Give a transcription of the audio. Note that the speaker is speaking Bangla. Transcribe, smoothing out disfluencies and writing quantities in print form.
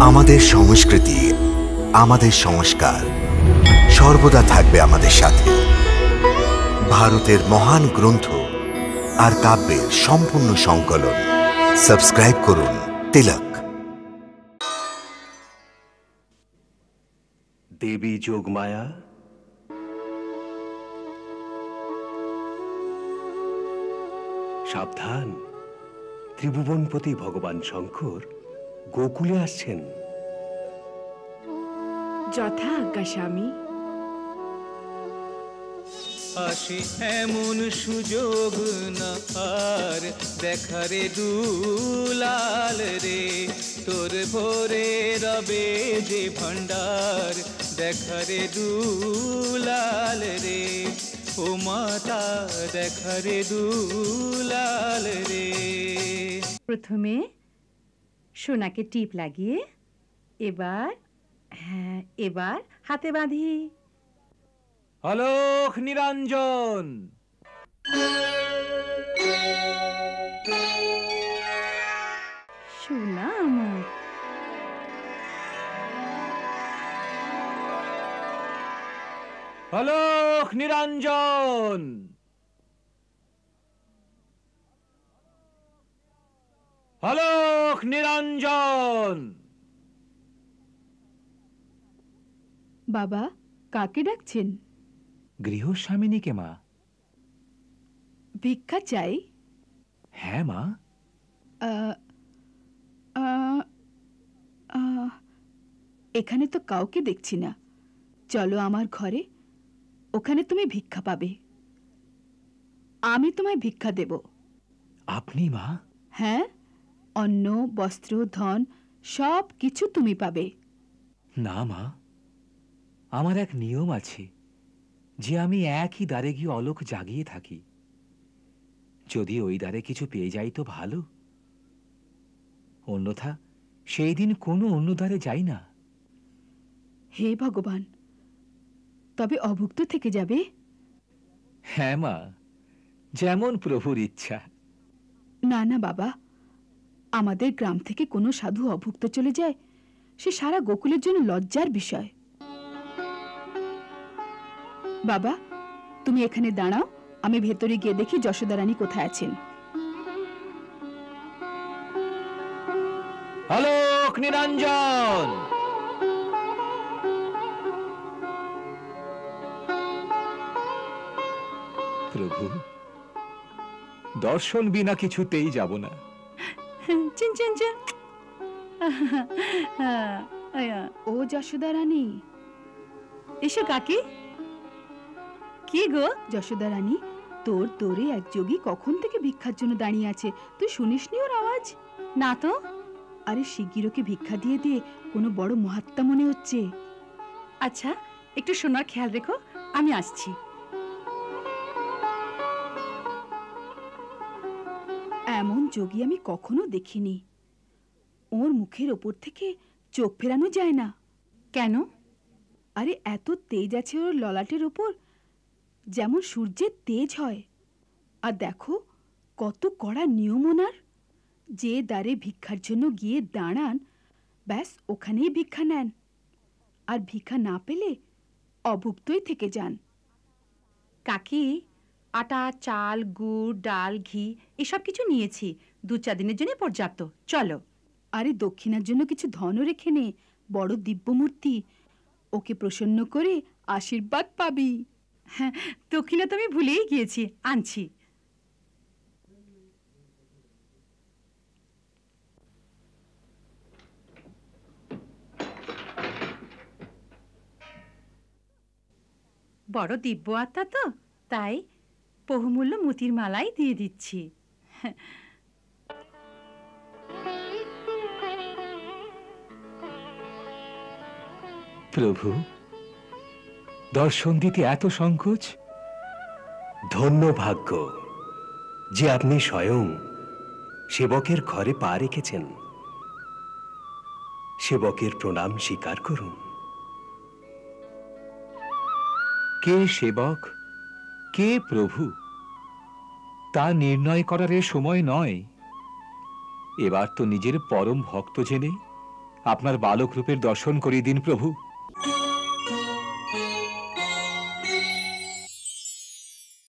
আমাদের সংস্কৃতি, আমাদের সংস্কার সর্বদা থাকবে আমাদের সাথে। ভারতের মহান গ্রন্থ আর কাব্যের সম্পূর্ণ সংকলন। সাবস্ক্রাইব করুন তিলক। দেবী যোগমায়া, সাবধান, ত্রিভুবনপতি ভগবান শঙ্কর গোকুলে আসছেন। যথা আজ্ঞা স্বামী। আসে এমন সুযোগ না আর দেখারে দুলাল রে, তোর ভোরে রবে যে ভান্ডার দেখারে দুলাল রে, ও মাতা দেখারে দুলাল রে। প্রথমে সোনাকে টিপ লাগিয়ে এবার হাতে বাঁধি। অলোক নিরঞ্জন। সোনা আমার। অলোক নিরঞ্জন। অলোক নিরঞ্জন। বাবা, কাকে ডাকছেন? গৃহস্বামিনীকে মা। ভিক্ষা চাই? হ্যাঁ মা। এখানে তো কাউকে দেখছি না। চলো আমার ঘরে, ওখানে তুমি ভিক্ষা পাবে। আমি তোমায় ভিক্ষা দেব। আপনি মা? হ্যাঁ, অন্ন, বস্ত্র, ধন সব কিছু তুমি পাবে। না মা, আমার এক নিয়ম আছে যে আমি একই দ্বারে গিয়ে অলোক জাগিয়ে থাকি। যদি ওই দ্বারে কিছু পেয়ে যাই তো ভালো, অন্যথা সেই দিন কোনো অন্য দ্বারে যাই না। হে ভগবান, তবে অভুক্ত থেকে যাবে? হ্যাঁ মা, যেমন প্রভুর ইচ্ছা। না না বাবা, আমাদের গ্রাম থেকে কোনো সাধু অভুক্ত চলে যায়, সে সারা গোকুলের জন্য লজ্জার বিষয়। বাবা, তুমি এখানে দাঁড়াও, আমি ভেতরে গিয়ে দেখি যশোদা রানী কোথায় আছেন। অলোক নিরঞ্জন। প্রভু, দর্শন বিনা কিছুতেই যাব না। ও যশোদা রানী, এসো কাকি। কি গো যশোদা রানী, তোর দোরে এক যোগী কখন থেকে ভিক্ষার জন্য দাঁড়িয়ে আছে, তুই শুনিসনি ওর আওয়াজ? না তো। আরে শিগগির ওকে ভিক্ষা দিয়ে দিয়ে কোনো বড় মহাত্মা মনে হচ্ছে। আচ্ছা, একটু শোনার খেয়াল রেখো, আমি আসছি। এমন যোগী আমি কখনো দেখিনি। ওর মুখের ওপর থেকে চোখ ফেরানো যায় না। কেন? আরে এত তেজ আছে ওর ললাটের ওপর, যেমন সূর্যের তেজ হয়। আর দেখো কত কড়া নিয়ম ওনার। যে দ্বারে ভিক্ষার জন্য গিয়ে দাঁড়ান, ব্যাস ওখানেই ভিক্ষা নেন। আর ভিক্ষা না পেলে অভুক্তই থেকে যান। কাকি, আটা, চাল, গুড়, ডাল, ঘি এসব কিছু নিয়েছি, 2-4 দিনের জন্য পর্যাপ্ত। চলো। আরে দক্ষিণার জন্য কিছু ধনও রেখে নে, বড় দিব্যমূর্তি, ওকে প্রসন্ন করে আশীর্বাদ পাবি। হ্যাঁ, দক্ষিণা তো আমি ভুলেই গিয়েছি, আনছি। বড় দিব্য আত্মা তো, তাই বহুমূল্য মোতির মালাই দিয়ে দিচ্ছি। প্রভু, দর্শন দিতে এত সংকোচ? ধন্য ভাগ্য যে আপনি স্বয়ং সেবকের ঘরে পা রেখেছেন। সেবকের প্রণাম স্বীকার করুন। কে সেবক, কে প্রভু, তা নির্ণয় করার সময় নয়। এবার তো নিজের পরম ভক্ত জেনে আপনার বালক রূপের দর্শন করিয়ে দিন প্রভু।